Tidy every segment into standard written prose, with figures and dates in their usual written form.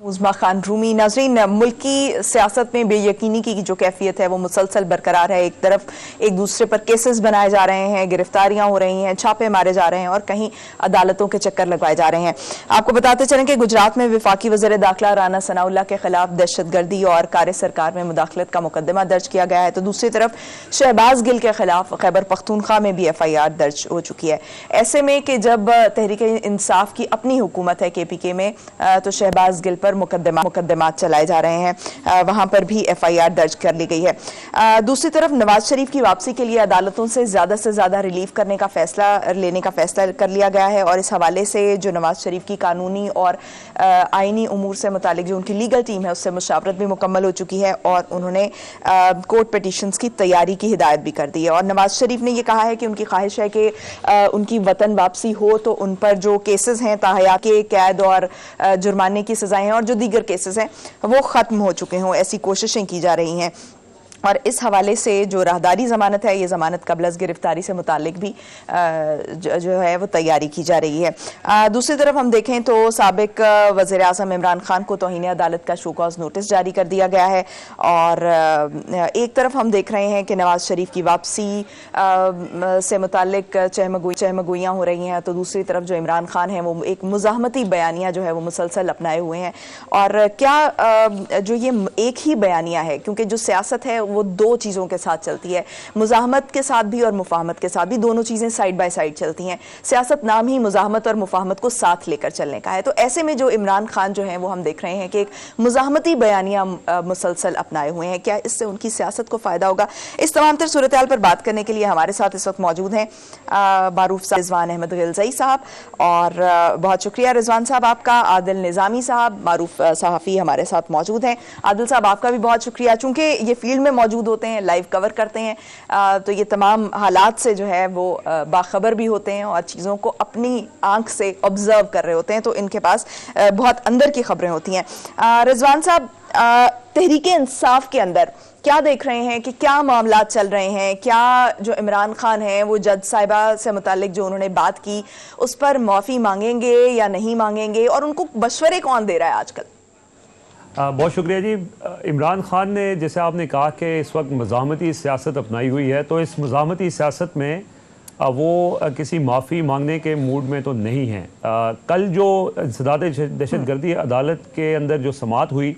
उज़मा खान रूमी। नाज़रीन, मुल्की सियासत में बेयकीनी की जो कैफियत है वो मुसलसल बरकरार है। एक तरफ एक दूसरे पर केसेस बनाए जा रहे हैं, गिरफ्तारियां हो रही हैं, छापे मारे जा रहे हैं और कहीं अदालतों के चक्कर लगवाए जा रहे हैं। आपको बताते चलें कि गुजरात में वफाकी वज़ीर दाखिला राना सनाउल्लाह के खिलाफ दहशतगर्दी और कार्य सरकार में मुदाखलत का मुकदमा दर्ज किया गया है, तो दूसरी तरफ शहबाज गिल के खिलाफ खैबर पख्तूनख्वा में भी FIR दर्ज हो चुकी है। ऐसे में कि जब तहरीक इंसाफ की अपनी हुकूमत है KPK में, तो शहबाज गिल पर मुकदमात चलाए जा रहे हैं, वहां पर भी FIR दर्ज कर ली गई है। दूसरी तरफ नवाज शरीफ की वापसी के लिए अदालतों से ज्यादा रिलीफ करने का फैसला लेने का फैसला कर लिया गया है और इस हवाले से जो नवाज शरीफ की कानूनी और आईनी उमूर से मुतालिक जो उनकी लीगल टीम है उससे मुशावरत भी मुकम्मल हो चुकी है और उन्होंने कोर्ट पिटिशंस की तैयारी की हिदायत भी कर दी है। और नवाज शरीफ ने यह कहा है कि उनकी ख्वाहिश है कि उनकी वतन वापसी हो तो उन पर जो केसेस हैं ताहयात के कैद और जुर्माने की सजाएं हैं और जो दीगर केसेस हैं वो ख़त्म हो चुके हों, ऐसी कोशिशें की जा रही हैं। और इस हवाले से जो राहदारी ज़मानत है, ये ज़मानत कबल अज़ गिरफ्तारी से मुतालिक भी जो है वो तैयारी की जा रही है। दूसरी तरफ हम देखें तो साबिक वज़ीर आज़म इमरान खान को तौहीन अदालत का शो कॉज नोटिस जारी कर दिया गया है और एक तरफ हम देख रहे हैं कि नवाज शरीफ की वापसी से मुतालिक चहमगोइयाँ हो रही हैं, तो दूसरी तरफ जो इमरान खान है वो एक मुज़ाहमती बयानिया जो है वो मुसलसल अपनाए हुए हैं। और क्या जो ये एक ही बयानिया है, क्योंकि जो सियासत है वो दो चीज़ों के साथ चलती है, मुज़ाहमत के साथ भी और मुफाहमत के साथ भी, दोनों चीज़ें साइड बाय साइड चलती हैं। सियासत नाम ही मुज़ाहमत और मुफाहमत को साथ लेकर चलने का है, तो ऐसे में जो इमरान खान जो है वो हम देख रहे हैं कि एक मुज़ाहमती बयानिया मुसलसल अपनाए हुए हैं। क्या इससे उनकी सियासत को फ़ायदा होगा? इस तमाम तर सूरत हाल पर बात करने के लिए हमारे साथ इस वक्त मौजूद हैं मारूफ रिजवान अहमद गिलज़ई साहब, और बहुत शुक्रिया रिजवान साहब आपका। आदिल निज़ामी साहब, मारूफ सहाफ़ी हमारे साथ मौजूद हैं। आदिल साहब आपका भी बहुत शुक्रिया, चूँकि ये फील्ड में मौजूद होते हैं, लाइव कवर करते हैं, तो ये तमाम हालात से जो है वो बाखबर भी होते हैं और चीज़ों को अपनी आंख से ऑब्जर्व कर रहे होते हैं, तो इनके पास बहुत अंदर की खबरें होती हैं। रिजवान साहब, तहरीक इंसाफ के अंदर क्या देख रहे हैं कि क्या मामलात चल रहे हैं? क्या जो इमरान खान हैं वो जज साहिबा से मुतालिक जो उन्होंने बात की उस पर माफ़ी मांगेंगे या नहीं मांगेंगे, और उनको मशवरे कौन दे रहा है आजकल? बहुत शुक्रिया जी। इमरान खान ने, जैसे आपने कहा कि इस वक्त मज़ाहमती सियासत अपनाई हुई है, तो इस मज़ाहमती सियासत में वो किसी माफ़ी मांगने के मूड में तो नहीं है। कल जो इंसदाद दहशतगर्दी अदालत के अंदर जो समाअत हुई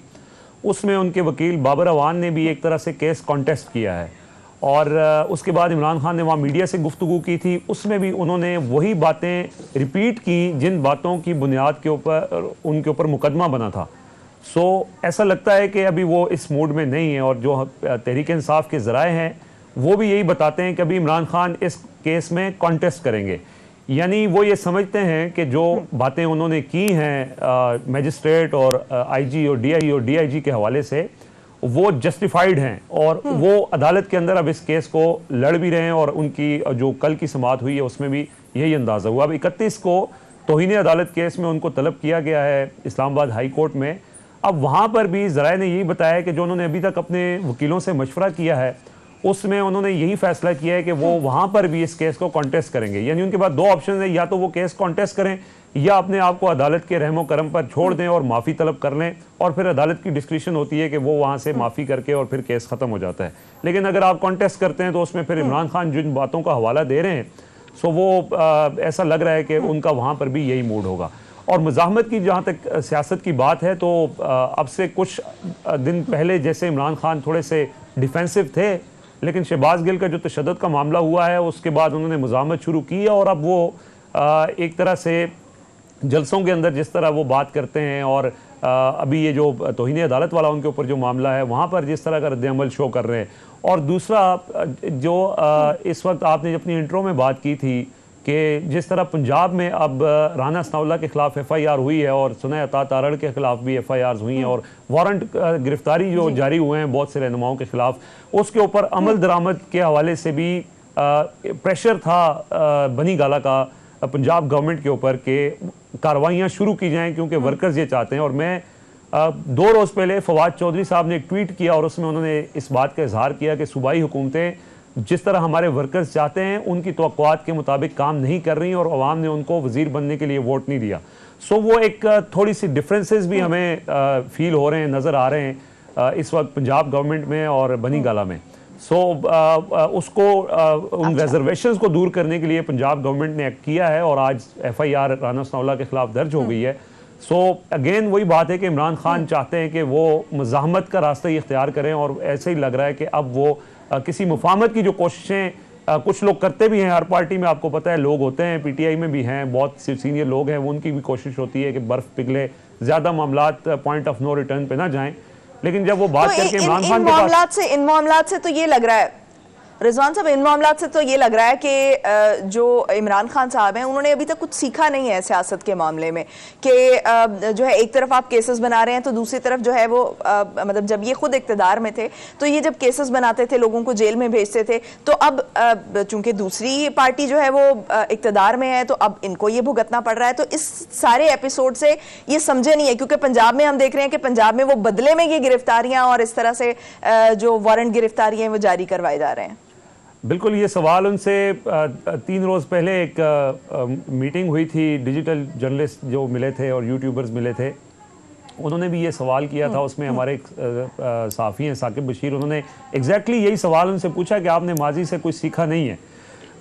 उसमें उनके वकील बाबर अवान ने भी एक तरह से केस कॉन्टेस्ट किया है और उसके बाद इमरान खान ने वहाँ मीडिया से गुफ्तगू की थी, उसमें भी उन्होंने वही बातें रिपीट की जिन बातों की बुनियाद के ऊपर उनके ऊपर मुकदमा बना था। ऐसा लगता है कि अभी वो इस मूड में नहीं है और जो तहरीक इंसाफ के ज़राए हैं वो भी यही बताते हैं कि अभी इमरान खान इस केस में कॉन्टेस्ट करेंगे। यानी वो ये समझते हैं कि जो बातें उन्होंने की हैं मजिस्ट्रेट और IG और DIG के हवाले से वो जस्टिफाइड हैं और वो अदालत के अंदर अब इस केस को लड़ भी रहे हैं। और उनकी जो कल की समाअत हुई है उसमें भी यही अंदाज़ा हुआ। अब 31 को तौहीन अदालत केस में उनको तलब किया गया है इस्लामाबाद हाई कोर्ट में। अब वहाँ पर भी ज़राए ने यही बताया कि जो उन्होंने अभी तक अपने वकीलों से मशवरा किया है उसमें उन्होंने यही फैसला किया है कि वो वहाँ पर भी इस केस को कॉन्टेस्ट करेंगे। यानी उनके पास दो ऑप्शन है, या तो वो केस कॉन्टेस्ट करें या अपने आप को अदालत के रहमो करम पर छोड़ दें और माफ़ी तलब कर लें, और फिर अदालत की डिस्क्रिशन होती है कि वो वहाँ से माफ़ी करके और फिर केस ख़त्म हो जाता है। लेकिन अगर आप कॉन्टेस्ट करते हैं तो उसमें फिर इमरान खान जिन बातों का हवाला दे रहे हैं सो वो ऐसा लग रहा है कि उनका वहाँ पर भी यही मूड होगा। और मुज़ाहमत की जहाँ तक सियासत की बात है तो अब से कुछ दिन पहले जैसे इमरान खान थोड़े से डिफेंसिव थे, लेकिन शहबाज गिल का जो तशद्दुद का मामला हुआ है उसके बाद उन्होंने मुज़ाहमत शुरू की है और अब वो एक तरह से जलसों के अंदर जिस तरह वो बात करते हैं और अभी ये जो तौहीन अदालत वाला उनके ऊपर जो मामला है वहाँ पर जिस तरह का रद्द-ए-अमल शो कर रहे हैं। और दूसरा जो इस वक्त आपने अपनी इंट्रो में बात की थी कि जिस तरह पंजाब में अब राना सनाउल्लाह के खिलाफ FIR हुई है और सुनय अता तारड़ के खिलाफ भी FIRs हुई हैं और वारंट गिरफ्तारी जो जारी हुए हैं बहुत से रहनुमाओं के खिलाफ, उसके ऊपर अमल दरामद के हवाले से भी प्रेशर था बनी गाला का पंजाब गवर्नमेंट के ऊपर कि कार्रवाइयाँ शुरू की जाएँ क्योंकि वर्कर्स ये चाहते हैं। और मैं 2 रोज़ पहले फवाद चौधरी साहब ने एक ट्वीट किया और उसमें उन्होंने इस बात का इजहार किया कि सूबाई हुकूमतें जिस तरह हमारे वर्कर्स चाहते हैं उनकी तवक्कुआत के मुताबिक काम नहीं कर रही और अवाम ने उनको वज़ीर बनने के लिए वोट नहीं दिया। सो वो एक थोड़ी सी डिफरेंसेस भी हमें फील हो रहे हैं, नज़र आ रहे हैं इस वक्त पंजाब गवर्नमेंट में और बनी गाला में। सो उसको उन रिजर्वेशंस को दूर करने के लिए पंजाब गवर्नमेंट ने एक्ट किया है और आज FIR राना सनाउल्लाह के खिलाफ दर्ज हो गई है। सो अगेन वही बात है कि इमरान खान चाहते हैं कि वो मज़ाहमत का रास्ता ही इख्तियार करें और ऐसे ही लग रहा है कि अब वो किसी मुफाहमत की जो कोशिशें कुछ लोग करते भी हैं, हर पार्टी में आपको पता है लोग होते हैं, PTI में भी हैं, बहुत सीनियर लोग हैं, वो उनकी भी कोशिश होती है कि बर्फ़ पिघले, ज़्यादा मामलात पॉइंट ऑफ नो रिटर्न पे ना जाएं। लेकिन जब वो बात तो करके इमरान खान इन मामलात से तो ये लग रहा है रिजवान साहब, इन मामलात से तो ये लग रहा है कि जो इमरान खान साहब हैं उन्होंने अभी तक कुछ सीखा नहीं है सियासत के मामले में, कि जो है एक तरफ आप केसेस बना रहे हैं तो दूसरी तरफ जो है वो मतलब जब ये खुद इक्तदार में थे तो ये जब केसेस बनाते थे लोगों को जेल में भेजते थे, तो अब चूंकि दूसरी पार्टी जो है वो इक्तदार में है तो अब इनको ये भुगतना पड़ रहा है। तो इस सारे एपिसोड से ये समझे नहीं है, क्योंकि पंजाब में हम देख रहे हैं कि पंजाब में वो बदले में ये गिरफ्तारियां और इस तरह से जो वारंट गिरफ्तारियां वो जारी करवाए जा रहे हैं। बिल्कुल, ये सवाल उनसे 3 रोज़ पहले एक मीटिंग हुई थी, डिजिटल जर्नलिस्ट जो मिले थे और यूट्यूबर्स मिले थे, उन्होंने भी ये सवाल किया था। उसमें हमारे एक सहाफ़ी हैं साकिब बशीर, उन्होंने एग्जैक्टली यही सवाल उनसे पूछा कि आपने माजी से कुछ सीखा नहीं है।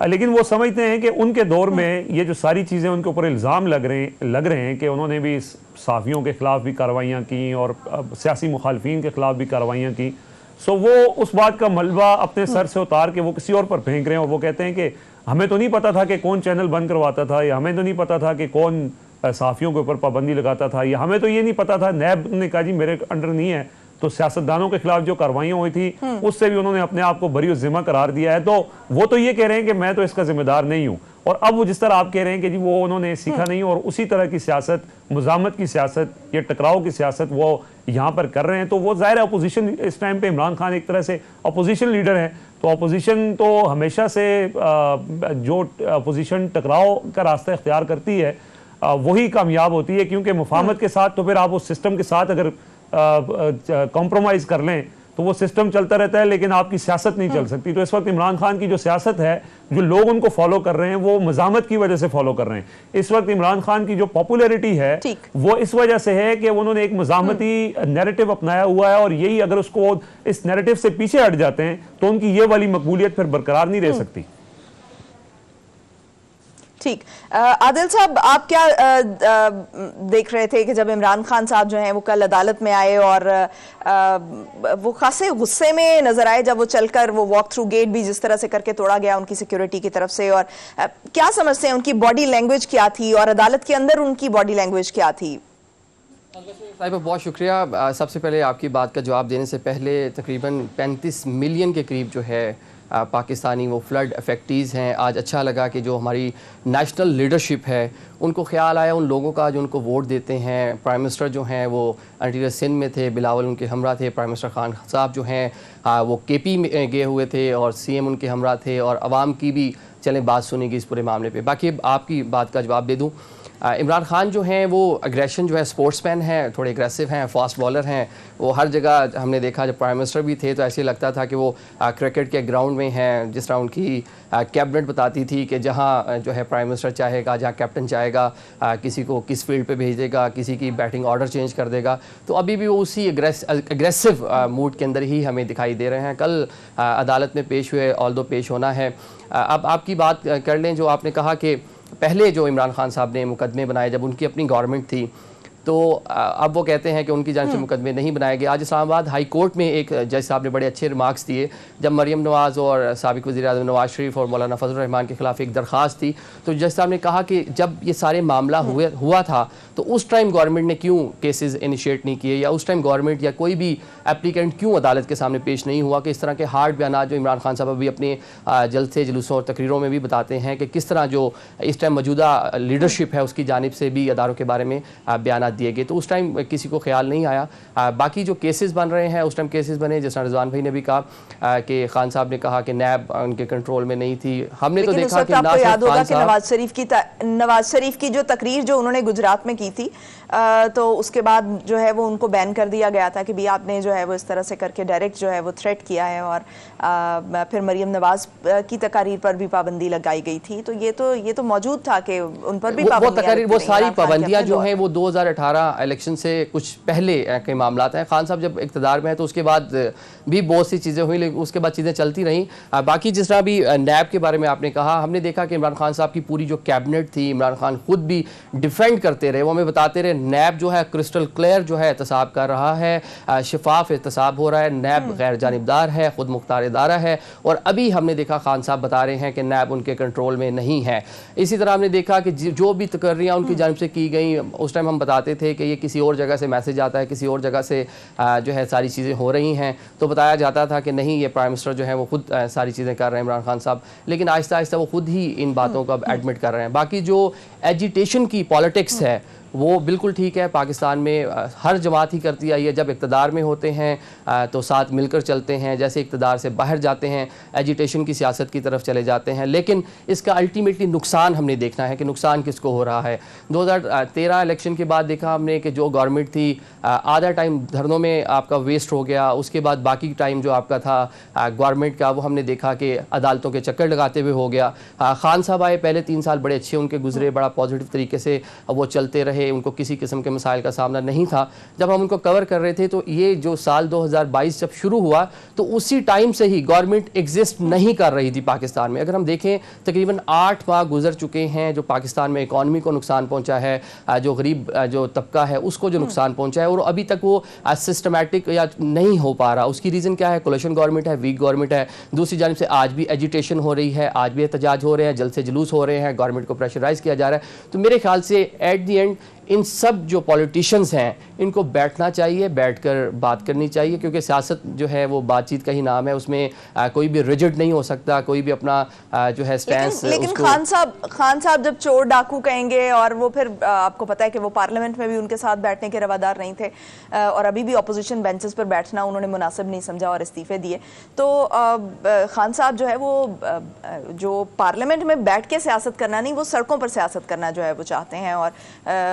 लेकिन वो समझते हैं कि उनके दौर में ये जो सारी चीज़ें उनके ऊपर इल्ज़ाम लग रहे हैं कि उन्होंने भी सहाफ़ियों के ख़िलाफ़ भी कार्रवाइयाँ की और सियासी मुखालफिन के ख़िलाफ़ भी कार्रवाइयाँ की। सो वो उस बात का मलबा अपने सर से उतार के वो किसी और पर फेंक रहे हैं और वो कहते हैं कि हमें तो नहीं पता था कि कौन चैनल बंद करवाता था, या हमें तो नहीं पता था कि कौन सहाफ़ियों के ऊपर पाबंदी लगाता था, या हमें तो ये नहीं पता था, नैब ने कहा जी मेरे अंडर नहीं है। तो सियासतदानों के खिलाफ जो कार्रवाइयाँ हुई थी उससे भी उन्होंने अपने आप को बरी और ज़िम्मा करार दिया है। तो वो तो ये कह रहे हैं कि मैं तो इसका जिम्मेदार नहीं हूँ। और अब वो जिस तरह आप कह रहे हैं कि जी वो उन्होंने सीखा नहीं, और उसी तरह की सियासत, मुज़ाहमत की सियासत या टकराव की सियासत वो यहाँ पर कर रहे हैं, तो वो ज़ाहिर है अपोजिशन इस टाइम पे इमरान खान एक तरह से अपोजिशन लीडर हैं। तो अपोजिशन तो हमेशा से जो अपोजिशन टकराव का रास्ता इख्तियार करती है वही कामयाब होती है, क्योंकि मुफाहमत के साथ तो फिर आप उस सिस्टम के साथ अगर कॉम्प्रोमाइज़ कर लें तो वो सिस्टम चलता रहता है, लेकिन आपकी सियासत नहीं चल सकती। तो इस वक्त इमरान खान की जो सियासत है, जो लोग उनको फॉलो कर रहे हैं, वो मज़ाहमत की वजह से फॉलो कर रहे हैं। इस वक्त इमरान खान की जो पॉपुलैरिटी है वो इस वजह से है कि उन्होंने एक मज़ाहमती नैरेटिव अपनाया हुआ है, और यही अगर उसको इस नैरेटिव से पीछे हट जाते हैं तो उनकी ये वाली मकबूलियत फिर बरकरार नहीं रह सकती। ठीक, आदिल साहब, आप क्या देख रहे थे कि जब इमरान खान साहब जो हैं वो कल अदालत में आए और वो खासे गुस्से में नजर आए जब वो चलकर वो वॉक थ्रू गेट भी जिस तरह से करके तोड़ा गया उनकी सिक्योरिटी की तरफ से, और क्या समझते हैं उनकी बॉडी लैंग्वेज क्या थी और अदालत के अंदर उनकी बॉडी लैंग्वेज क्या थी? साहिब बहुत शुक्रिया। सबसे पहले आपकी बात का जवाब देने से पहले तकरीबन 35 मिलियन के करीब जो है पाकिस्तानी वो फ्लड अफेक्टीज़ हैं। आज अच्छा लगा कि जो हमारी नेशनल लीडरशिप है उनको ख्याल आया उन लोगों का जो उनको वोट देते हैं। प्राइम मिनिस्टर जो हैं वो इंटीरियर सिंध में थे, बिलावल उनके हमरा थे, प्राइम मिनिस्टर खान साहब जो हैं वो KP में गए हुए थे और CM उनके हमरा थे, और आवाम की भी चलें बात सुनेगी इस पूरे मामले पे। बाकी आपकी बात का जवाब दे दूँ, इमरान खान जो हैं वो अग्रेशन जो है, स्पोर्ट्समैन हैं, थोड़े एग्रेसिव हैं, फास्ट बॉलर हैं। वो हर जगह हमने देखा, जब प्राइम मिनिस्टर भी थे तो ऐसे लगता था कि वो क्रिकेट के ग्राउंड में हैं। जिस तरह उनकी कैबिनेट बताती थी कि जहाँ जो है प्राइम मिनिस्टर चाहेगा, जहाँ कैप्टन चाहेगा, किसी को किस फील्ड पे भेजेगा, किसी की बैटिंग ऑर्डर चेंज कर देगा। तो अभी भी वो उसी एग्रेसिव मूड के अंदर ही हमें दिखाई दे रहे हैं। कल अदालत में पेश हुए, ऑल्दो पेश होना है। अब आपकी बात कर लें, जो आपने कहा कि पहले जो इमरान खान साहब ने मुकदमे बनाए जब उनकी अपनी गवर्नमेंट थी, तो अब वो कहते हैं कि उनकी जानिब से मुकदमे नहीं बनाए गए। आज इस्लामाबाद हाई कोर्ट में एक जज साहब ने बड़े अच्छे रिमार्क्स दिए। जब मरियम नवाज़ और साबिक वज़ीर आज़म नवाज शरीफ और मौलाना फजल रहमान के खिलाफ एक दरख्वास्त थी, तो जज साहब ने कहा कि जब ये सारे मामला हुआ था तो उस टाइम गवर्नमेंट ने क्यों केसेस इनिशिएट नहीं किए, या उस टाइम गवर्नमेंट या कोई भी एप्लीकेंट क्यों अदालत के सामने पेश नहीं हुआ। कि इस तरह के हार्ड बयान जो इमरान खान साहब अभी अपने जलसे जुलूसों और तकरीरों में भी बताते हैं कि किस तरह जो इस टाइम मौजूदा लीडरशिप है उसकी जानिब से भी अदारों के बारे में बयान दिए गए, तो उस टाइम किसी को ख्याल नहीं आया। बाकी जो केसेस बन रहे हैं उस टाइम केसेस बने, जैसा रिजवान भाई ने भी कहा कि खान साहब ने कहा कि नैब उनके कंट्रोल में नहीं थी। हमने तो देखा कि आपको याद होगा कि नवाज शरीफ की जो तकरीर जो उन्होंने गुजरात में की थी, तो उसके बाद जो है वो उनको बैन कर दिया गया था कि भी आपने जो है वो इस तरह से करके डायरेक्ट जो है वो थ्रेट किया है, और फिर मरियम नवाज की तकारीर पर भी पाबंदी लगाई गई थी। तो ये तो मौजूद था कि उन पर भी वो सारी पाबंदियां जो हैं वो 2018 इलेक्शन से कुछ पहले के मामला हैं। खान साहब जब इक़्तिदार में है तो उसके बाद भी बहुत सी चीज़ें हुई, लेकिन उसके बाद चीज़ें चलती रहीं। बाकी जिस तरह भी नैब के बारे में आपने कहा, हमने देखा कि इमरान खान साहब की पूरी जो कैबिनेट थी, इमरान खान खुद भी डिफेंड करते रहे, वो हमें बताते रहे नैब जो है क्रिस्टल क्लियर जो है एहतसाब कर रहा है, शफाफ एहतसाब हो रहा है, नैब गैर जानिबदार है, खुद मुख्तार इदारा है। और अभी हमने देखा खान साहब बता रहे हैं कि नैब उनके कंट्रोल में नहीं है। इसी तरह हमने देखा कि जो भी तकर्रियाँ उनकी जानिब से की गई, उस टाइम हम बताते थे कि ये किसी और जगह से मैसेज आता है, किसी और जगह से जो है सारी चीज़ें हो रही हैं, तो बताया जाता था कि नहीं ये प्राइम मिनिस्टर जो है वो खुद सारी चीज़ें कर रहे हैं इमरान खान साहब। लेकिन आहिस्ता आहिस्ता वो खुद ही इन बातों को अब एडमिट कर रहे हैं। बाकी जो एजिटेशन की पॉलिटिक्स है वो बिल्कुल ठीक है, पाकिस्तान में हर जमात ही करती आई है। जब इक़्तिदार में होते हैं तो साथ मिलकर चलते हैं, जैसे इक़्तिदार से बाहर जाते हैं एजिटेशन की सियासत की तरफ चले जाते हैं। लेकिन इसका अल्टीमेटली नुकसान हमने देखना है कि नुकसान किसको हो रहा है। 2013 इलेक्शन के बाद देखा हमने कि जो गवर्नमेंट थी आधा टाइम धरनों में आपका वेस्ट हो गया, उसके बाद बाकी टाइम जो आपका था गवर्नमेंट का वो हमने देखा कि अदालतों के चक्कर लगाते हुए हो गया। खान साहब आए, पहले 3 साल बड़े अच्छे उनके गुजरे, बड़ा पॉजिटिव तरीके से वो चलते रहे, उनको किसी किस्म के मसाइल का सामना नहीं था। जब हम उनको कवर कर रहे थे तो ये जो साल 2022 जब शुरू हुआ तो उसी टाइम से ही गवर्नमेंट एग्जिस्ट नहीं कर रही थी पाकिस्तान में। अगर हम देखें तकरीबन 8 माह गुजर चुके हैं जो पाकिस्तान में इकॉनमी को नुकसान पहुंचा है, जो गरीब जो तबका है उसको जो नुकसान पहुंचा है, और अभी तक वो सिस्टमैटिक या नहीं हो पा रहा। उसकी रीज़न क्या है? कोलिशन गवर्नमेंट है, वीक गवर्नमेंट है। दूसरी जानिब से आज भी एजिटेशन हो रही है, आज भी एहतजाज हो रहे हैं, जल्द से जुलूस हो रहे हैं, गवर्नमेंट को प्रेशराइज किया जा रहा है। तो मेरे ख्याल से एट दी एंड इन सब जो पॉलिटिशियंस हैं इनको बैठना चाहिए, बैठकर बात करनी चाहिए, क्योंकि सियासत जो है वो बातचीत का ही नाम है। उसमें कोई भी रिजिड नहीं हो सकता, कोई भी अपना जो है स्टैंस। लेकिन खान साहब जब चोर डाकू कहेंगे, और वो फिर आपको पता है कि वो पार्लियामेंट में भी उनके साथ बैठने के रवादार नहीं थे, और अभी भी अपोजिशन बेंचेस पर बैठना उन्होंने मुनासिब नहीं समझा और इस्तीफे दिए। तो खान साहब जो है वो जो पार्लियामेंट में बैठ के सियासत करना नहीं, वो सड़कों पर सियासत करना जो है वो चाहते हैं, और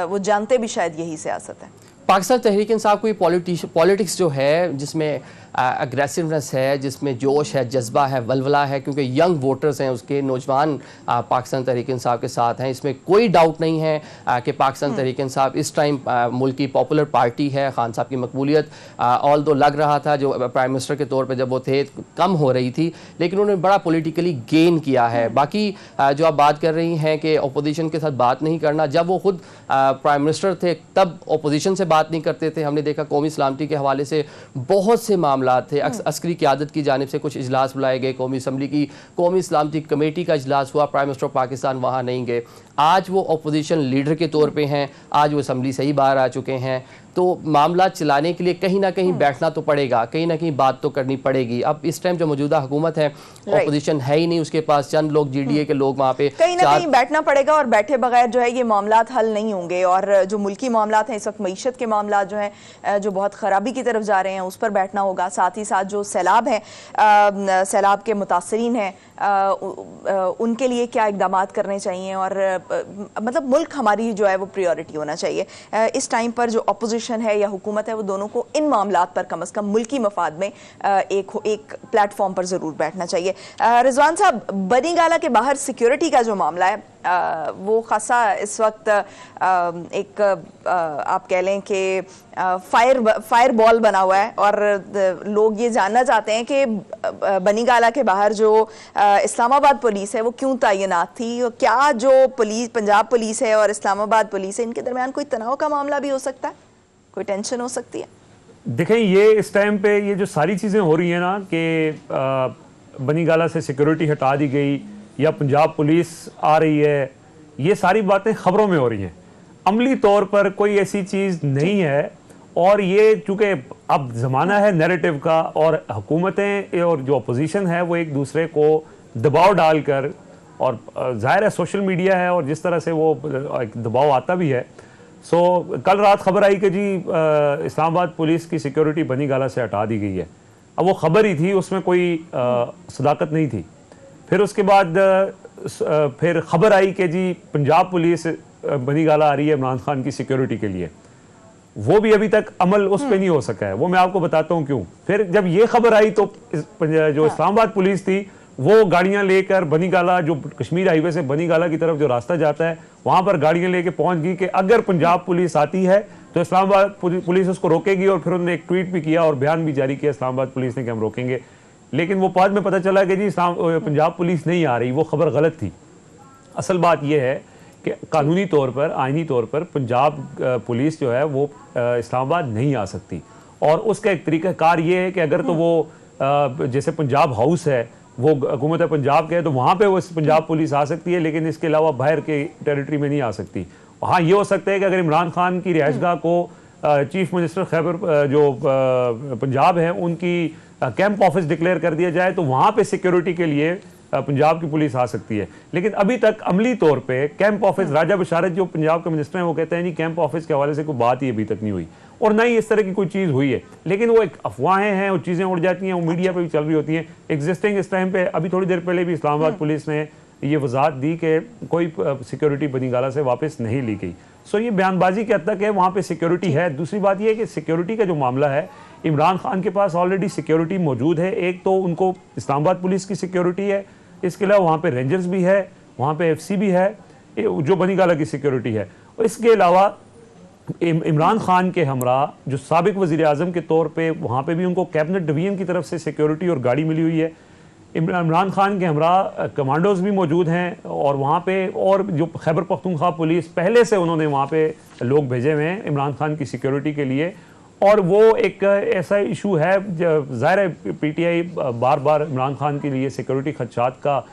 वो जानते भी शायद यही सियासत है। पाकिस्तान तहरीक इंसाफ कोई पॉलिटिक्स जो है जिसमें अग्रेसिवनेस है, जिसमें जोश है, जज्बा है, वलवला है, क्योंकि यंग वोटर्स हैं उसके, नौजवान पाकिस्तान तहरीक इंसाफ के साथ हैं। इसमें कोई डाउट नहीं है कि पाकिस्तान तहरीक इंसाफ इस टाइम मुल्क की पॉपुलर पार्टी है। खान साहब की मकबूलियत ऑल दो लग रहा था जो प्राइम मिनिस्टर के तौर पर जब वो थे कम हो रही थी, लेकिन उन्होंने बड़ा पोलिटिकली गेन किया है। बाकी जो आप बात कर रही हैं कि अपोजिशन के साथ बात नहीं करना, जब वो खुद प्राइम मिनिस्टर थे तब अपोजिशन से बात नहीं करते थे। हमने देखा कौमी सलामती के हवाले से बहुत से मामला थे, अस्करी क़यादत की जानिब से कुछ इजलास बुलाए गए, कौमी असम्बली की कौमी सलामती कमेटी का इजलास हुआ, प्राइम मिनिस्टर पाकिस्तान वहाँ नहीं गए। आज वो अपोजिशन लीडर के तौर पे हैं, आज वो असम्बली से ही बाहर आ चुके हैं। तो मामला चलाने के लिए कहीं ना कहीं बैठना तो पड़ेगा, कहीं ना कहीं बात तो करनी पड़ेगी। अब इस टाइम जो मौजूदा हुकूमत है, अपोजिशन है ही नहीं उसके पास, चंद लोग GDA के लोग वहाँ पे, कहीं ना कहीं बैठना पड़ेगा, और बैठे बगैर जो है ये मामलात हल नहीं होंगे। और जो मुल्की मामलात हैं इस वक्त, मईशत के मामलात जो हैं जो बहुत ख़राबी की तरफ जा रहे हैं, उस पर बैठना होगा। साथ ही साथ जो सैलाब है, सैलाब के मुतासरीन हैं, उनके लिए क्या इकदाम करने चाहिए, और मतलब मुल्क हमारी जो है वो प्रायोरिटी होना चाहिए। इस टाइम पर जो अपोजिशन है या हुकूमत है, वो दोनों को इन मामलात पर कम से कम मुल्की मफाद में एक प्लेटफॉर्म पर ज़रूर बैठना चाहिए। रिजवान साहब, बनी गाला के बाहर सिक्योरिटी का जो मामला है वो खासा इस वक्त एक आप कह लें कि फायर बॉल बना हुआ है, और लोग ये जानना चाहते हैं कि बनी गाला के बाहर जो इस्लामाबाद पुलिस है वो क्यों तैनात थी, और क्या जो पुलिस, पंजाब पुलिस है और इस्लामाबाद पुलिस है, इनके दरमियान कोई तनाव का मामला भी हो सकता है, कोई टेंशन हो सकती है? देखें, ये इस टाइम पे ये जो सारी चीज़ें हो रही हैं ना कि बनी गाला से सिक्योरिटी हटा दी गई या पंजाब पुलिस आ रही है, ये सारी बातें ख़बरों में हो रही हैं। अमली तौर पर कोई ऐसी चीज़ नहीं है, और ये चूँकि अब ज़माना है नैरेटिव का, और हुकूमतें और जो अपोजिशन है वो एक दूसरे को दबाव डालकर, और ज़ाहिर है सोशल मीडिया है और जिस तरह से वो एक दबाव आता भी है, सो कल रात खबर आई कि जी इस्लामाबाद पुलिस की सिक्योरिटी बनी गाला से हटा दी गई है। अब वो खबर ही थी, उसमें कोई सदाकत नहीं थी। फिर उसके बाद फिर खबर आई कि जी पंजाब पुलिस बनी गाला आ रही है इमरान खान की सिक्योरिटी के लिए। वो भी अभी तक अमल उस पर नहीं हो सका है, वो मैं आपको बताता हूँ क्यों। फिर जब ये खबर आई तो जो इस्लामाबाद पुलिस थी वो गाड़ियां लेकर बनी गाला, जो कश्मीर हाईवे से बनी गाला की तरफ जो रास्ता जाता है, वहां पर गाड़ियां लेके पहुंच गई कि अगर पंजाब पुलिस आती है तो इस्लामाबाद पुलिस उसको रोकेगी। और फिर उन्होंने एक ट्वीट भी किया और बयान भी जारी किया इस्लामाबाद पुलिस ने कि हम रोकेंगे। लेकिन वो बाद में पता चला कि जी पंजाब पुलिस नहीं आ रही, वो खबर गलत थी। असल बात यह है कि कानूनी तौर पर, आइनी तौर पर पंजाब पुलिस जो है वो इस्लामाबाद नहीं आ सकती। और उसका एक तरीक़ाकार ये है कि अगर तो वो जैसे पंजाब हाउस है वो हुकूमत पंजाब के है तो वहाँ पे वो पंजाब पुलिस आ सकती है, लेकिन इसके अलावा बाहर के टेरिटरी में नहीं आ सकती। हाँ, ये हो सकता है कि अगर इमरान खान की रिहाइशगाह को चीफ मिनिस्टर खैबर जो पंजाब है उनकी कैंप ऑफिस डिक्लेयर कर दिया जाए तो वहाँ पे सिक्योरिटी के लिए पंजाब की पुलिस आ सकती है। लेकिन अभी तक अमली तौर पे कैंप ऑफिस, राजा बशारत जो पंजाब के मिनिस्टर हैं वो कहते हैं नहीं, कैंप ऑफिस के हवाले से कोई बात ही अभी तक नहीं हुई और ना ही इस तरह की कोई चीज़ हुई है। लेकिन वो एक अफवाहें हैं, वो चीज़ें उड़ जाती हैं, वो मीडिया पे भी चल रही होती हैं। एग्जिस्टिंग इस टाइम पे अभी थोड़ी देर पहले भी इस्लामाबाद पुलिस ने ये वजाहत दी कि कोई सिक्योरिटी बनी गाला से वापस नहीं ली गई। सो ये बयानबाजी के हद तक है, वहाँ पे सिक्योरिटी है। दूसरी बात ये है कि सिक्योरिटी का जो मामला है, इमरान खान के पास ऑलरेडी सिक्योरिटी मौजूद है। एक तो उनको इस्लामाबाद पुलिस की सिक्योरिटी है, इसके अलावा वहाँ पे रेंजर्स भी है, वहाँ पे एफसी भी है जो बनी गाला की सिक्योरिटी है। और इसके अलावा इमरान खान के हमरा जो साबिक वज़ीर आज़म के तौर पे वहाँ पे भी उनको कैबिनेट डिवीजन की तरफ से सिक्योरिटी और गाड़ी मिली हुई है। इमरान खान के हमरा कमांडोज भी मौजूद हैं और वहाँ पे और जो खैबर पख्तूनख्वा पुलिस पहले से उन्होंने वहाँ पे लोग भेजे हुए हैं इमरान खान की सिक्योरिटी के लिए। और वो एक ऐसा इशू है, ज़ाहिर है पीटीआई बार बार इमरान खान के लिए सिक्योरिटी खदशात का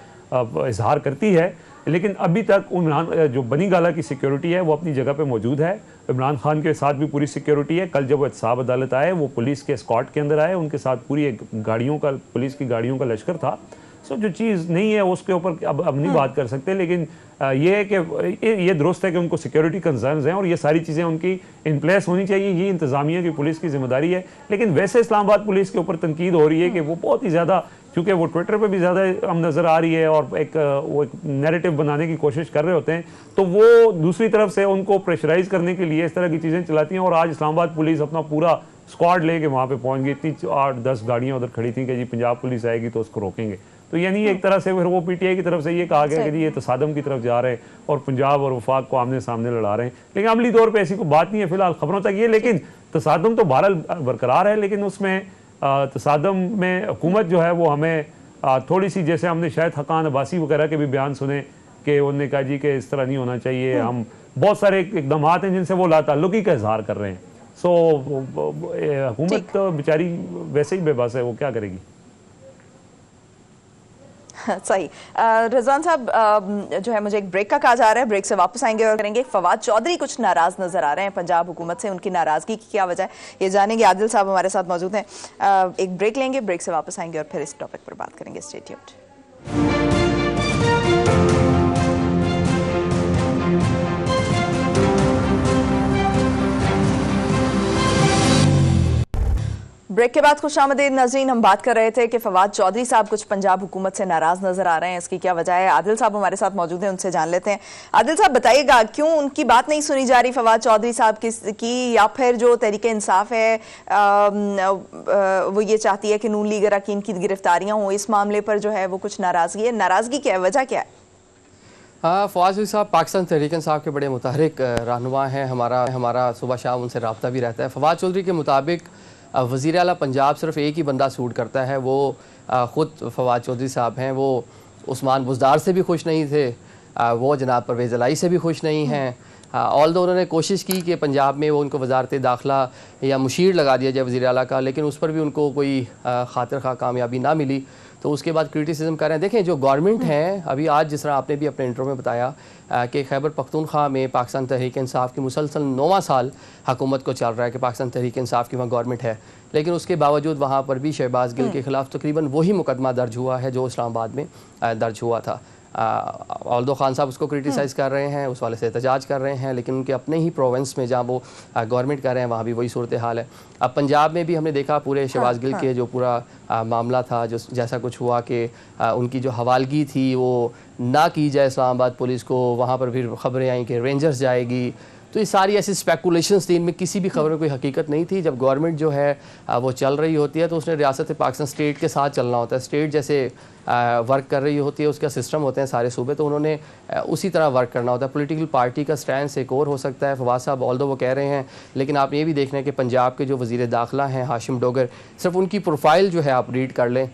इजहार करती है, लेकिन अभी तक इमरान जो बनी गाला की सिक्योरिटी है वो अपनी जगह पे मौजूद है। इमरान खान के साथ भी पूरी सिक्योरिटी है। कल जब वो एहतसाब अदालत आए वो पुलिस के स्कॉट के अंदर आए, उनके साथ पूरी एक गाड़ियों का, पुलिस की गाड़ियों का लश्कर था। सो जो चीज़ नहीं है उसके ऊपर अब नहीं बात कर सकते, लेकिन ये है कि ये दुरुस्त है कि उनको सिक्योरिटी कंसर्न्स हैं और ये सारी चीज़ें उनकी इन प्लेस होनी चाहिए। ये इंतज़ामिया की पुलिस की जिम्मेदारी है। लेकिन वैसे इस्लामाबाद पुलिस के ऊपर तनकीद हो रही है कि वो बहुत ही ज़्यादा, क्योंकि वो ट्विटर पे भी ज़्यादा हम नज़र आ रही है और वो एक नैरेटिव बनाने की कोशिश कर रहे होते हैं, तो वो दूसरी तरफ से उनको प्रेशराइज करने के लिए इस तरह की चीज़ें चलाती हैं। और आज इस्लामाबाद पुलिस अपना पूरा स्क्वाड लेके वहाँ पे पहुँच गई। इतनी 8-10 गाड़ियाँ उधर खड़ी थी कि जी पंजाब पुलिस आएगी तो उसको रोकेंगे। तो यानी एक तरह से फिर वो पीटीआई की तरफ से ये कहा गया कि जी ये तसादम की तरफ जा रहे हैं और पंजाब और वफाक को आमने सामने लड़ा रहे हैं। लेकिन अमली तौर पर ऐसी कोई बात नहीं है फिलहाल खबरों तक ये। लेकिन तसादम तो बहरहाल बरकरार है, लेकिन उसमें तसादम में हुकूमत जो है वो हमें थोड़ी सी, जैसे हमने शायद हकान अब्बासी वगैरह के भी बयान सुने कि उन्होंने कहा जी कि इस तरह नहीं होना चाहिए, हम बहुत सारे इकदाम हैं जिनसे वो लाताल्लुकी का इजहार कर रहे हैं। सो हुकूमत तो बेचारी वैसे ही बेबस है, वो क्या करेगी। सही। रिजवान साहब, जो है मुझे एक ब्रेक का कहा जा रहा है, ब्रेक से वापस आएंगे और करेंगे। फवाद चौधरी कुछ नाराज नजर आ रहे हैं पंजाब हुकूमत से, उनकी नाराजगी की क्या वजह है ये जानेंगे। आदिल साहब हमारे साथ मौजूद हैं। एक ब्रेक लेंगे, ब्रेक से वापस आएंगे और फिर इस टॉपिक पर बात करेंगे। Stay tuned. ब्रेक के बाद खुशामदीद नाज़रीन, हम बात कर रहे थे कि फवाद चौधरी साहब कुछ पंजाब हुकूमत से नाराज नजर आ रहे हैं, इसकी क्या वजह है। आदिल साहब हमारे साथ मौजूद हैं, उनसे जान लेते हैं। आदिल साहब बताइएगा, क्यों उनकी बात नहीं सुनी जा रही फवाद चौधरी साहब की, या फिर जो तरीके इंसाफ है वो ये चाहती है कि नून लीग अरकान की गिरफ्तारियां हों, इस मामले पर जो है वो कुछ नाराजगी है। नाराजगी क्या है, वजह क्या है? हाँ, फवाद चौधरी साहब पाकिस्तान तहरीक इंसाफ के बड़े मुतहरिक रहनुमा हैं। हमारा सुबह शाम उनसे रब्ता भी रहता है। फवाद चौधरी के मुताबिक वज़ीर आला पंजाब सिर्फ एक ही बंदा सूट करता है, वो ख़ुद फवाद चौधरी साहब हैं। वो उस्मान बुज़दार से भी खुश नहीं थे, वो जनाब परवेज़ इलाही से भी खुश नहीं हैं। ऑल्दो उन्होंने कोशिश की कि पंजाब में वो उनको वजारत दाखिला या मुशीर लगा दिया जाए वज़ीर आला का, लेकिन उस पर भी उनको कोई खातिर खा कामयाबी ना मिली। तो उसके बाद क्रिटिसिज्म कर रहे हैं। देखें, जो गवर्नमेंट है अभी, आज जिस तरह आपने भी अपने इंट्रो में बताया कि खैबर पख्तूनख्वा में पाकिस्तान तहरीक इंसाफ की मुसलसल 9वां साल हुकूमत को चल रहा है कि पाकिस्तान तहरीक इंसाफ की वहाँ गवर्नमेंट है, लेकिन उसके बावजूद वहाँ पर भी शहबाज गिल के ख़िलाफ़ तकरीबन वही मुकदमा दर्ज हुआ है जो इस्लामाबाद में दर्ज हुआ था। ऑल्दो खान साहब उसको क्रिटिसाइज़ कर रहे हैं, उस वाले से एहतजाज कर रहे हैं, लेकिन उनके अपने ही प्रोविंस में जहाँ वो गवर्नमेंट कर रहे हैं वहाँ भी वही सूरत हाल है। अब पंजाब में भी हमने देखा पूरे शहबाज गिल के जो पूरा मामला था, जो जैसा कुछ हुआ कि उनकी जो हवालगी थी वो ना की जाए इस्लामाबाद पुलिस को, वहाँ पर फिर खबरें आई कि रेंजर्स जाएगी। तो ये सारी ऐसी स्पेकुलेशंस थी, इनमें किसी भी खबर में कोई हकीकत नहीं थी। जब गवर्नमेंट जो है वो चल रही होती है तो उसने रियासत पाकिस्तान स्टेट के साथ चलना होता है। स्टेट जैसे वर्क कर रही होती है, उसका सिस्टम होते हैं सारे सूबे, तो उन्होंने उसी तरह वर्क करना होता है। पॉलिटिकल पार्टी का स्टैंड एक और हो सकता है, फवाद साहब ऑल्दो वो कह रहे हैं, लेकिन आप ये भी देख रहे हैं कि पंजाब के जो वज़ीर दाखिला हैं हाशिम डोगर, सिर्फ उनकी प्रोफाइल जो है आप रीड कर लें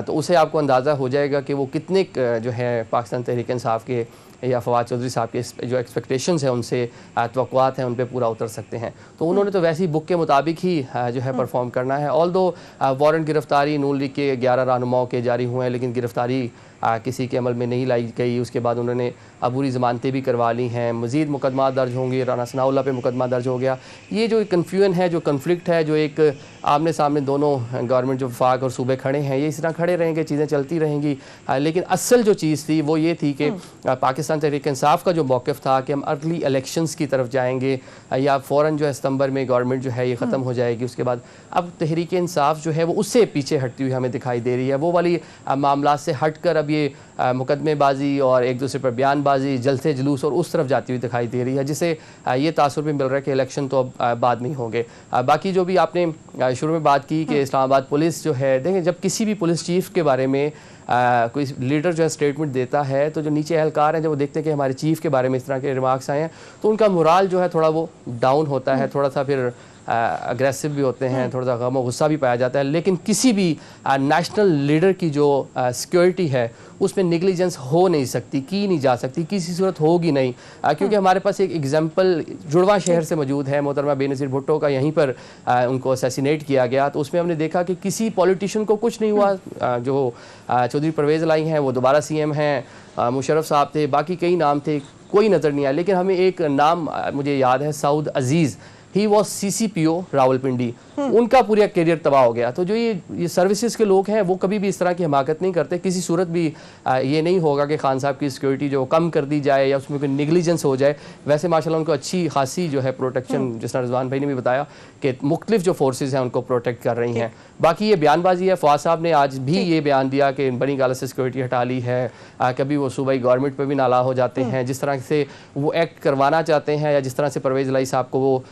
तो उसे आपको अंदाज़ा हो जाएगा कि वो कितने जो है पाकिस्तान तहरीक इंसाफ के या फवाद चौधरी साहब के जो एक्सपेक्टेशंस हैं उनसे तवक्कुआत हैं उन पे पूरा उतर सकते हैं। तो उन्होंने तो वैसी बुक के मुताबिक ही जो है परफॉर्म करना है। ऑल्दो वारंट गिरफ्तारी नून लीग के 11 रहनुमाओं के जारी हुए हैं, लेकिन गिरफ्तारी किसी के अमल में नहीं लाई गई। उसके बाद उन्होंने अबूरी ज़मानतें भी करवा ली हैं, मज़ीद मुकदमा दर्ज होंगे, राना सनाउल्लाह पे मुकदमा दर्ज हो गया। ये जो कन्फ्यूजन है, जो कन्फ्लिक्ट है, जो एक आमने सामने दोनों गवर्नमेंट जो वफाक और सूबे खड़े हैं, ये इस तरह खड़े रहेंगे, चीज़ें चलती रहेंगी। लेकिन असल जो चीज़ थी वो ये थी कि पाकिस्तान तहरीक इंसाफ का जो मौक़िफ़ था कि हम अर्ली इलेक्शंस की तरफ जाएंगे या फ़ौरन जो है सितंबर में गवर्नमेंट जो है ये ख़त्म हो जाएगी। उसके बाद अब तहरीक इंसाफ जो है वो उससे पीछे हटती हुई हमें दिखाई दे रही है। वो वाली मामला से हट कर अब ये मुकदमेबाजी और एक दूसरे पर बयानबाजी, जलसे जुलूस और उस तरफ जाती हुई दिखाई दे रही है, जिससे ये तासुर भी मिल रहा है कि इलेक्शन तो अब बाद में ही होंगे। बाकी जो भी आपने शुरू में बात की कि इस्लामाबाद पुलिस जो है, देखें जब किसी भी पुलिस चीफ़ के बारे में कोई लीडर जो है स्टेटमेंट देता है तो जो नीचे एहलकार हैं जब वो देखते हैं कि हमारे चीफ़ के बारे में इस तरह के रिमार्क्स आए हैं तो उनका मोराल जो है थोड़ा वो डाउन होता है, थोड़ा सा फिर अग्रेसिव भी होते हैं, थोड़ा सा गम और गुस्सा भी पाया जाता है। लेकिन किसी भी नेशनल लीडर की जो सिक्योरिटी है उसमें निगलिजेंस हो नहीं सकती, की नहीं जा सकती, किसी सूरत होगी नहीं, क्योंकि हमारे पास एक एग्जाम्पल जुड़वा शहर से मौजूद है। मोहतरमा बेनज़ीर भुट्टो का यहीं पर उनको असैसिनेट किया गया, तो उसमें हमने देखा कि किसी पॉलिटिशियन को कुछ नहीं हुआ। जो चौधरी परवेज़ लाई हैं वो दोबारा CM हैं, मुशर्रफ साहब थे, बाकी कई नाम थे, कोई नज़र नहीं आया। लेकिन हमें एक नाम मुझे याद है, सऊद अजीज़, ही वॉज CCPO रावलपिंडी, उनका पूरा करियर तबाह हो गया। तो जो ये सर्विसेज के लोग हैं वो कभी भी इस तरह की हमाकत नहीं करते। किसी सूरत भी ये नहीं होगा कि खान साहब की सिक्योरिटी जो कम कर दी जाए या उसमें कोई निगलिजेंस हो जाए। वैसे माशाल्लाह उनको अच्छी खासी जो है प्रोटेक्शन, जिस तरह रिजवान भाई ने भी बताया कि मुख्तलिफ जो फोर्सेज हैं उनको प्रोटेक्ट कर रही हैं। बाकी ये बयानबाजी है, फवाद साहब ने आज भी ये बयान दिया कि बनी गाला से सिक्योरिटी हटा ली है, कभी वो सूबाई गवर्नमेंट पर भी नाला हो जाते हैं, जिस तरह से वो एक्ट करवाना चाहते हैं या जिस तरह से परवेज़ लाई साहब को वो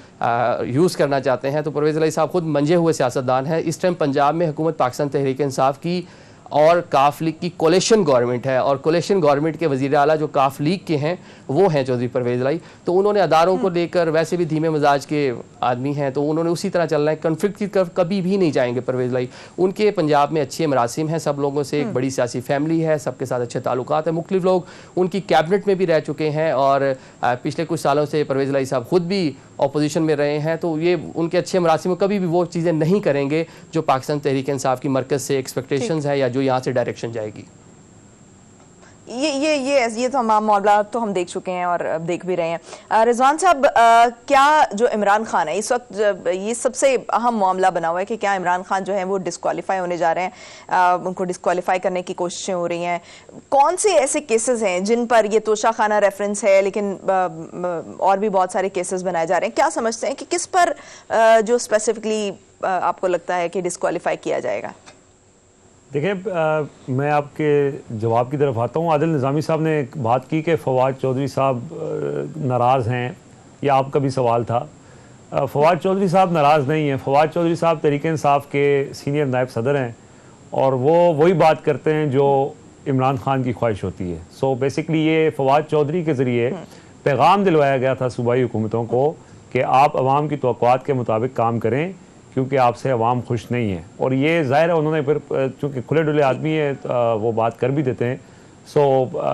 यूज़ करना चाहते हैं। तो परवेज़ लाई साहब खुद मंजे हुए सियासतदान हैं। इस टाइम पंजाब में हुकूमत पाकिस्तान तहरीक इंसाफ की और काफ लीग की कोलेशन गवर्नमेंट है, और कोलेशन गवर्नमेंट के वज़ीर आला जो काफ लीग के हैं वो हैं चौधरी परवेज़ लाई। तो उन्होंने अदारों को लेकर वैसे भी धीमे मिजाज के आदमी हैं, तो उन्होंने उसी तरह चलना है, कन्फ्लिक्ट की तरफ कभी भी नहीं जाएंगे परवेज़ लाई। उनके पंजाब में अच्छे मरासिम हैं, सब लोगों से एक बड़ी सियासी फैमिली है, सबके साथ अच्छे ताल्लुकात हैं। मुख्तलिफ लोग उनकी कैबिनेट में भी रह चुके हैं और पिछले कुछ सालों से परवेज़ लाई साहब खुद भी अपोजिशन में रहे हैं। तो ये उनके अच्छे मरासिम में कभी भी वो चीज़ें नहीं करेंगे जो पाकिस्तान तहरीक इंसाफ की मरकज़ से एक्सपेक्टेशंस है या जो यहाँ से डायरेक्शन जाएगी। ये तमाम मामला तो हम देख चुके हैं और अब देख भी रहे हैं। रिजवान साहब, क्या जो इमरान खान है इस वक्त, ये सबसे अहम मामला बना हुआ है कि क्या इमरान खान जो है वो डिस्क्वालीफाई होने जा रहे हैं, उनको डिस्क्वालीफाई करने की कोशिशें हो रही हैं। कौन से ऐसे केसेस हैं जिन पर ये तोशाखाना रेफरेंस है, लेकिन और भी बहुत सारे केसेस बनाए जा रहे हैं? क्या समझते हैं कि किस पर जो स्पेसिफिकली आपको लगता है कि डिस्क्वालीफाई किया जाएगा? देखिए, मैं आपके जवाब की तरफ आता हूँ। आदिल निज़ामी साहब ने एक बात की कि फवाद चौधरी साहब नाराज़ हैं, या आपका भी सवाल था। फवाद चौधरी साहब नाराज़ नहीं हैं। फवाद चौधरी साहब तहरीक इंसाफ के सीनियर नायब सदर हैं और वो वही बात करते हैं जो इमरान खान की ख्वाहिश होती है। सो बेसिकली ये फवाद चौधरी के ज़रिए पैगाम दिलवाया गया था सूबाई हुकूमतों को कि आप अवाम की तवक्कुआत के मुताबिक काम करें, क्योंकि आपसे अवाम खुश नहीं है। और ये ज़ाहिर है उन्होंने फिर, चूँकि खुले डुले आदमी है, वो बात कर भी देते हैं। सो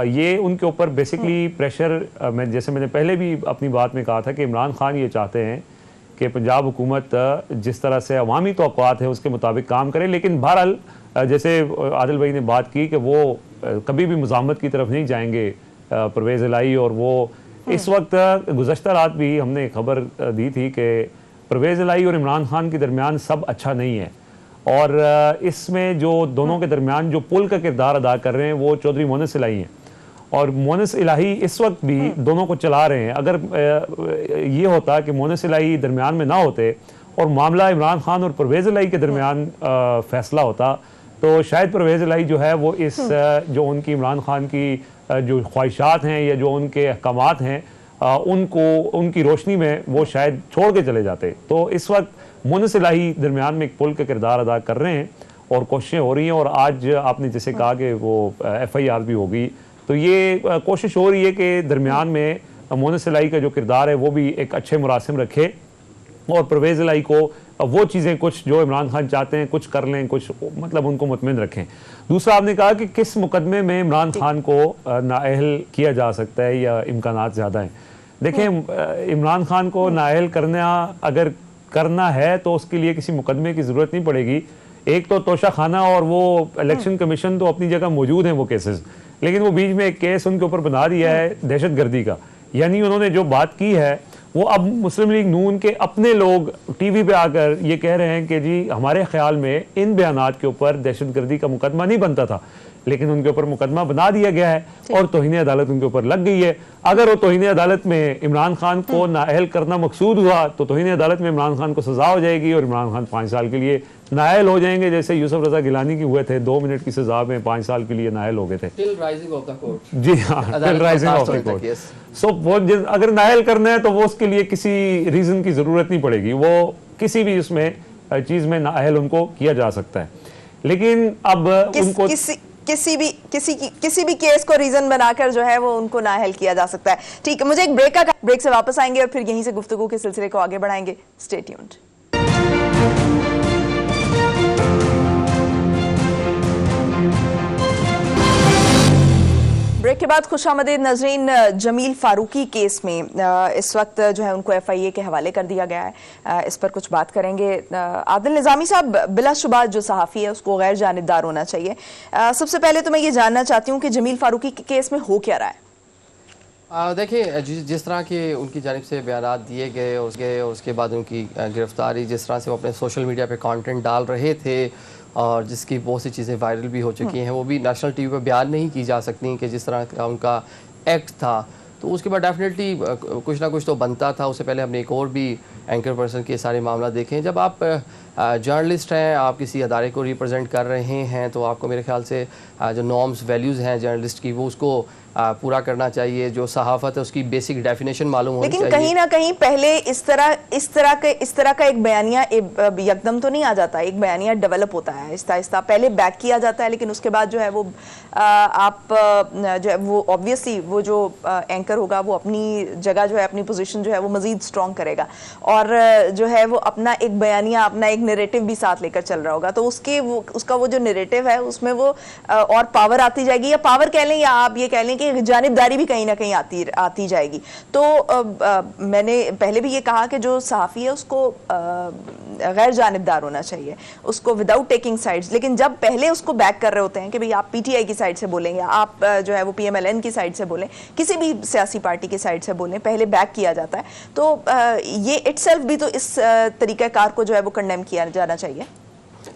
ये उनके ऊपर बेसिकली प्रेशर, मैं जैसे मैंने पहले भी अपनी बात में कहा था कि इमरान खान ये चाहते हैं कि पंजाब हुकूमत जिस तरह से अवामी तवक्कुआत है उसके मुताबिक काम करे। लेकिन बहरहाल जैसे आदिल भाई ने बात की कि वो कभी भी मुज़ाहमत की तरफ नहीं जाएंगे परवेज़ लाई। और वो इस वक्त गुज़श्ता रात भी हमने खबर दी थी कि परवेज़ लाई और इमरान खान के दरमियान सब अच्छा नहीं है, और इसमें जो दोनों के दरमियान जो पुल का किरदार अदा कर रहे हैं वो चौधरी मोहम्मद सलाई हैं। और मोनिस इलाही इस वक्त भी दोनों को चला रहे हैं। अगर ये होता कि मोनिस इलाही दरमियान में ना होते और मामला इमरान खान और परवेज़ इलाही के दरमियान फैसला होता, तो शायद परवेज़ इलाही जो है वो इस जो उनकी इमरान खान की जो ख्वाहिशात हैं या जो उनके अहकामात हैं उनको उनकी रोशनी में वो शायद छोड़ के चले जाते। तो इस वक्त मोनिस इलाही दरमियान में एक पुल का किरदार अदा कर रहे हैं और कोशिशें हो रही हैं। और आज आपने जैसे कहा कि वो FIR भी होगी, तो ये कोशिश हो रही है कि दरमियान में मोनिस इलाही का जो किरदार है वो भी एक अच्छे मुरासिम रखे और परवेज़ इलाही को वो चीज़ें कुछ जो इमरान खान चाहते हैं कुछ कर लें, कुछ मतलब उनको मुतमिन रखें। दूसरा आपने कहा कि किस मुकदमे में इमरान खान को नाअहल किया जा सकता है या इम्कानात ज़्यादा हैं। देखें, इमरान खान को नाअहल करना अगर करना है तो उसके लिए किसी मुकदमे की ज़रूरत नहीं पड़ेगी। एक तो तोशा खाना और वो इलेक्शन कमीशन तो अपनी जगह मौजूद हैं वो केसेस, लेकिन वो बीच में एक केस उनके ऊपर बना दिया है दहशत गर्दी का। यानी उन्होंने जो बात की है वो अब मुस्लिम लीग नून के अपने लोग टीवी पे आकर ये कह रहे हैं कि जी हमारे ख्याल में इन बयानात के ऊपर दहशत गर्दी का मुकदमा नहीं बनता था, लेकिन उनके ऊपर मुकदमा बना दिया गया है और तौहीन अदालत उनके ऊपर लग गई है। अगर वो तौहीन अदालत में इमरान खान को नाअहल करना मकसूद हुआ तो तौहीन अदालत में इमरान खान को सजा हो जाएगी और इमरान खान 5 साल के लिए नाअहल हो जाएंगे, जैसे यूसुफ रजा गिलानी की हुए थे 2 मिनट की सजा में 5 साल के लिए नाअहल हो गए थे। Till rising of the court. जी हाँ, till rising of the court. सो वो अगर नाअहल करना है तो वो उसके लिए किसी रीजन की जरूरत नहीं पड़ेगी, वो किसी भी उसमें चीज में नाअहल उनको किया जा सकता है। लेकिन अब उनको किसी भी केस को रीजन बनाकर जो है वो उनको नाअहल किया जा सकता है। ठीक है, मुझे एक ब्रेक से वापस आएंगे और फिर यहीं से गुफ्तगू के सिलसिले को आगे बढ़ाएंगे। Stay tuned. ब्रेक के बाद खुशामदीद नाज़रीन। जमील फारूकी केस में इस वक्त जो है उनको FIA के हवाले कर दिया गया है। इस पर कुछ बात करेंगे। आदिल निज़ामी साहब, बिलाशुबा जो सहाफ़ी है उसको गैर जानिबदार होना चाहिए। सबसे पहले तो मैं ये जानना चाहती हूँ कि जमील फारूकी के केस में हो क्या रहा है? देखिए, जिस तरह के उनकी जानिब से बयानात दिए गए और उसके बाद उनकी गिरफ्तारी, जिस तरह से वो अपने सोशल मीडिया पे कंटेंट डाल रहे थे और जिसकी बहुत सी चीज़ें वायरल भी हो चुकी हैं, वो भी नेशनल टीवी पर बयान नहीं की जा सकती कि जिस तरह का उनका एक्ट था। तो उसके बाद डेफिनेटली कुछ ना कुछ तो बनता था। उससे पहले हमने एक और भी एंकर पर्सन के सारे मामला देखे। जब आप जर्नलिस्ट हैं, आप किसी अदारे को रिप्रेजेंट कर रहे हैं, तो आपको मेरे ख्याल से जो नॉर्म्स वैल्यूज़ हैं जर्नलिस्ट की वो उसको पूरा करना चाहिए। जो सहाफ़त है उसकी बेसिक डेफिनेशन मालूम होनी चाहिए। लेकिन कहीं ना कहीं पहले इस तरह का एक बयानिया यकदम तो नहीं आ जाता। एक बयानिया डेवलप होता है आहिस्ता आहिस्ता, पहले बैक किया जाता है, लेकिन उसके बाद जो है वो आप जो है वो ऑब्वियसली वो जो एंकर होगा वो अपनी जगह जो है अपनी पोजीशन जो है वो मजीद स्ट्रॉन्ग करेगा और जो है वो अपना एक बयानिया, अपना एक नैरेटिव भी साथ लेकर चल रहा होगा। तो उसका वो जो नैरेटिव है उसमें वो और पावर आती जाएगी, या पावर कह लें या आप ये कह लें कि जानिबदारी भी कहीं ना कहीं आती जाएगी। तो मैंने पहले भी ये कहा कि जो सहाफ़ी है उसको गैर जानिबदार होना चाहिए, उसको विदाउट टेकिंग साइड्स। लेकिन जब पहले उसको बैक कर रहे होते हैं कि भाई आप PTI की साइड से बोलें या आप जो है वो PMLN की साइड से बोलें, किसी भी सियासी पार्टी की साइड से बोलें, पहले बैक किया जाता है, तो ये इटसेल्फ भी तो इस तरीक़ाकार को जो है वो कंडेम किया जाना चाहिए।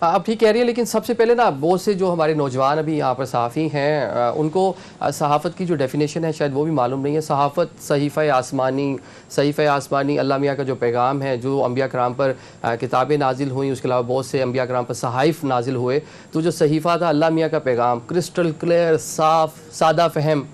आप ठीक कह रही हैं, लेकिन सबसे पहले ना बहुत से जो हमारे नौजवान अभी यहाँ पर सहाफ़ी हैं उनको सहाफ़त की जो डेफिनेशन है शायद वो भी मालूम नहीं है। सहाफ़त सहीफ़ा आसमानी अल्लाह मियाँ का जो पैगाम है, जो अंबिया कराम पर किताबें नाजिल हुई, उसके अलावा बहुत से अंबिया कराम पर सहाइफ़ नाजिल हुए। तो जो सहीफ़ा था अल्लाह मियाँ का पैगाम, क्रिस्टल क्लियर, साफ, सादा फहम,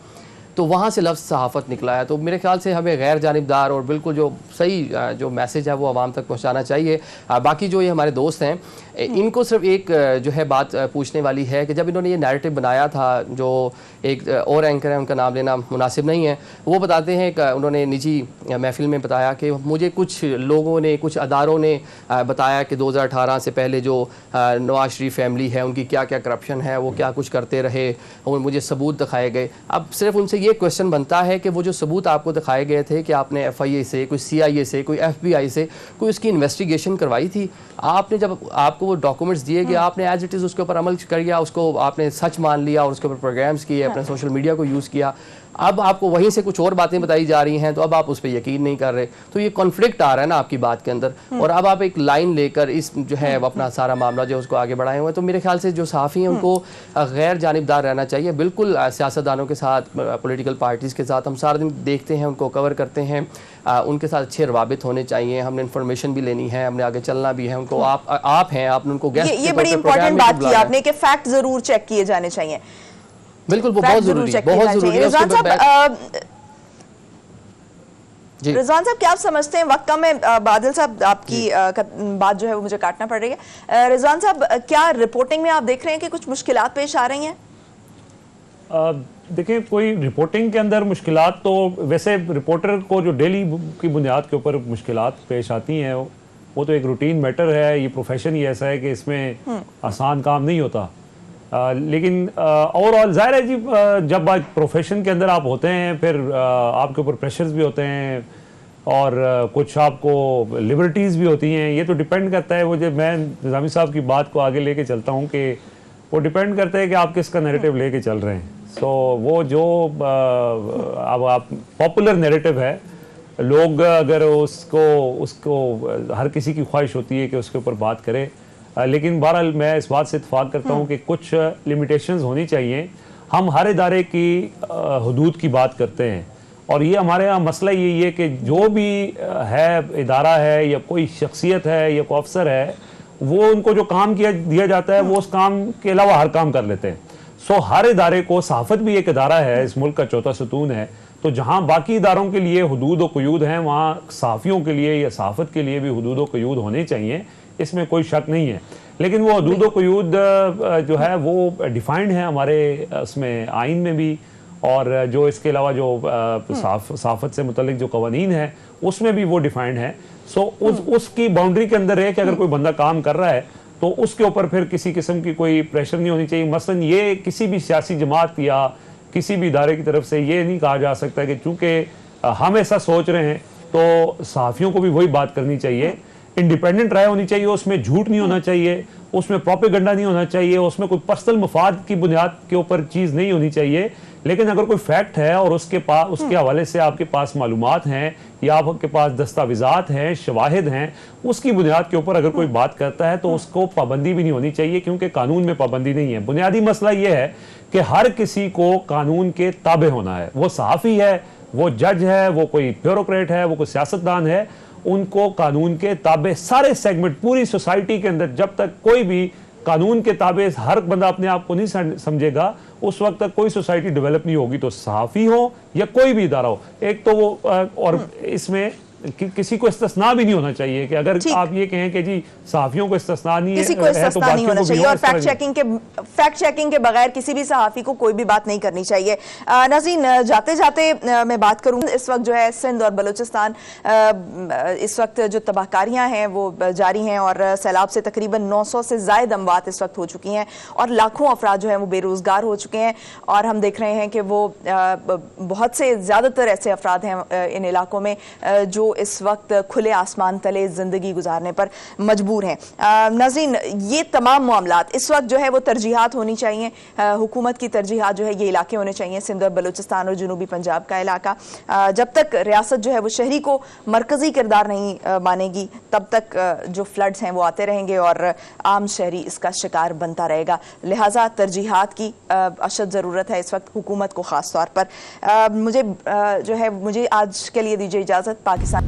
तो वहाँ से लफ्ज़ सहाफ़त निकला है। तो मेरे ख्याल से हमें गैर जानिबदार और बिल्कुल जो सही जो मैसेज है वो आवाम तक पहुँचाना चाहिए। बाकी जो ये हमारे दोस्त हैं इनको सिर्फ एक जो है बात पूछने वाली है कि जब इन्होंने ये नैरेटिव बनाया था, जो एक और एंकर है उनका नाम लेना मुनासिब नहीं है, वो बताते हैं कि उन्होंने निजी महफिल में बताया कि मुझे कुछ लोगों ने, कुछ अदारों ने बताया कि 2018 से पहले जो नवाज शरीफ फैमिली है उनकी क्या क्या करप्शन है, वो क्या कुछ करते रहे और मुझे सबूत दिखाए गए। अब सिर्फ उनसे ये क्वेश्चन बनता है कि वो जो सबूत आपको दिखाए गए थे कि आपने FIA से, कोई CIA से, कोई FBI से कोई उसकी इन्वेस्टिगेशन करवाई थी? आपने जब आपको वो डॉक्यूमेंट्स दिए गए, आपने एज इट इज़ उसके ऊपर अमल कर लिया, उसको आपने सच मान लिया और उसके ऊपर प्रोग्राम्स किए, अपने सोशल मीडिया को यूज़ किया। अब आपको वहीं से कुछ और बातें बताई जा रही हैं तो अब आप उस पर यकीन नहीं कर रहे। तो ये कॉन्फ्लिक्ट आ रहा है ना आपकी बात के अंदर, और अब आप एक लाइन लेकर इस जो है अपना सारा मामला जो उसको आगे बढ़ाए हुए हैं। तो मेरे ख्याल से जो सहाफ़ी हैं उनको गैर जानिबदार रहना चाहिए। बिल्कुल सियासतदानों के साथ, पॉलिटिकल पार्टीज़ के साथ हम सारा दिन देखते हैं, उनको कवर करते हैं, उनके साथ अच्छे रवाबित होने चाहिए। हमने इन्फॉर्मेशन भी लेनी है, हमने आगे चलना भी है। उनको आप हैं, आपने उनको गेस्ट ये बड़ी इंपॉर्टेंट बात की आपने कि फैक्ट जरूर चेक किए जाने चाहिए। बिल्कुल, वो बहुत जरूरी है, बहुत जरूरी है। रिजवान साहब क्या आप समझते हैं, वक्त कम है, बादल साहब आपकी बात जो है वो मुझे काटना पड़ रही है। रिजवान साहब, क्या रिपोर्टिंग में आप देख रहे हैं कि कुछ मुश्किलात पेश आ रही हैं? देखिए, कोई रिपोर्टिंग के अंदर मुश्किलात तो वैसे रिपोर्टर को जो डेली की बुनियाद के ऊपर मुश्किलात पेश आती हैं वो तो एक रूटीन मैटर है। ये प्रोफेशन ही ऐसा है कि इसमें आसान काम नहीं होता। लेकिन ओवरऑल ज़ाहिर है जी, जब आप प्रोफेशन के अंदर आप होते हैं, फिर आपके ऊपर प्रेशर्स भी होते हैं और कुछ आपको लिबर्टीज़ भी होती हैं। ये तो डिपेंड करता है, वो जब मैं निज़ामी साहब की बात को आगे लेके चलता हूँ कि वो डिपेंड करता है कि आप किसका नैरेटिव लेके चल रहे हैं। सो वो जो अब आप पॉपुलर नैरेटिव है, लोग अगर उसको हर किसी की ख्वाहिश होती है कि उसके ऊपर बात करे, लेकिन बहरहाल मैं इस बात से इत्तेफाक करता हूँ कि कुछ लिमिटेशंस होनी चाहिए। हम हर इदारे की हदूद की बात करते हैं और ये हमारे यहाँ मसला यही है कि जो भी है, इदारा है या कोई शख्सियत है या कोई अफसर है, वो उनको जो काम दिया जाता है वो उस काम के अलावा हर काम कर लेते हैं। सो हर इदारे को, सहाफ़त भी एक इदारा है, इस मुल्क का चौथा सतून है, तो जहाँ बाकी इदारों के लिए हुदूद व क़यूद हैं, वहाँ सहाफ़ियों के लिए या सहाफ़त के लिए भी हुदूद व क़यूद होने चाहिए, इसमें कोई शक नहीं है। लेकिन वो हुदूद व क़यूद जो है वो डिफाइंड है हमारे उसमें आइन में भी, और जो इसके अलावा जो सहाफ़त से मुतल्लिक जो कवानीन है उसमें भी वो डिफाइंड है। सो उसकी बाउंड्री के अंदर है कि अगर कोई बंदा काम कर रहा है तो उसके ऊपर फिर किसी किस्म की कोई प्रेशर नहीं होनी चाहिए। मसलन ये किसी भी सियासी जमात या किसी भी इदारे की तरफ से ये नहीं कहा जा सकता कि चूँकि हम ऐसा सोच रहे हैं तो सहाफ़ियों को भी वही बात करनी चाहिए। इंडिपेंडेंट राय होनी चाहिए, उसमें झूठ नहीं होना चाहिए, उसमें प्रोपेगेंडा नहीं होना चाहिए, उसमें कोई पर्सनल मफाद की बुनियाद के ऊपर चीज़ नहीं होनी चाहिए। लेकिन अगर कोई फैक्ट है और उसके हवाले से आपके पास मालूमात हैं या आपके पास दस्तावेज़ात हैं, शवाहिद हैं, उसकी बुनियाद के ऊपर अगर कोई बात करता है तो उसको पाबंदी भी नहीं होनी चाहिए, क्योंकि कानून में पाबंदी नहीं है। बुनियादी मसला ये है कि हर किसी को कानून के ताबे होना है। वो सहाफ़ी है, वो जज है, वो कोई ब्यूरोक्रेट है, वो कोई सियासतदान है, उनको कानून के ताबे सारे सेगमेंट पूरी सोसाइटी के अंदर, जब तक कोई भी कानून के ताबे हर बंदा अपने आप को नहीं समझेगा, उस वक्त तक कोई सोसाइटी डेवलप नहीं होगी। तो सहाफ़ी हो या कोई भी इदारा हो, एक तो वो और इसमें किसी को इस्तिस्ना भी नहीं होना चाहिए कि अगर आप ये कहें कि जी सहाफ़ियों को इस्तिस्ना नहीं है, किसी को इस्तिस्ना नहीं होना चाहिए, और फैक्ट चेकिंग के बगैर किसी भी सहाफ़ी को कोई भी बात नहीं करनी चाहिए। नाज़रीन, जाते जाते मैं बात करूँ, इस वक्त जो है सिंध और बलूचिस्तान, इस वक्त जो तबाहकारियाँ हैं वो जारी हैं और सैलाब से तकरीबन 900 से ज़ायद अमवात इस वक्त हो चुकी हैं और लाखों अफराद जो हैं वो बेरोज़गार हो चुके हैं। और हम देख रहे हैं कि वो बहुत से ज़्यादातर ऐसे अफराद हैं इन इलाकों में जो इस वक्त खुले आसमान तले ज़िंदगी गुजारने पर मजबूर हैं। नाज़रीन, ये तमाम मामलात इस वक्त जो है वो तरजीहात होनी चाहिए, हुकूमत की तरजीहात जो है ये इलाके होने चाहिए, सिंध और बलूचिस्तान और जनूबी पंजाब का इलाका। जब तक रियासत जो है वो शहरी को मरकज़ी किरदार नहीं मानेगी, तब तक जो फ्लड्स हैं वो आते रहेंगे और आम शहरी इसका शिकार बनता रहेगा। लिहाजा तरजीहात की अशद ज़रूरत है इस वक्त हुकूमत को ख़ास तौर पर। मुझे जो है मुझे आज के लिए दीजिए इजाज़त। पाकिस्तान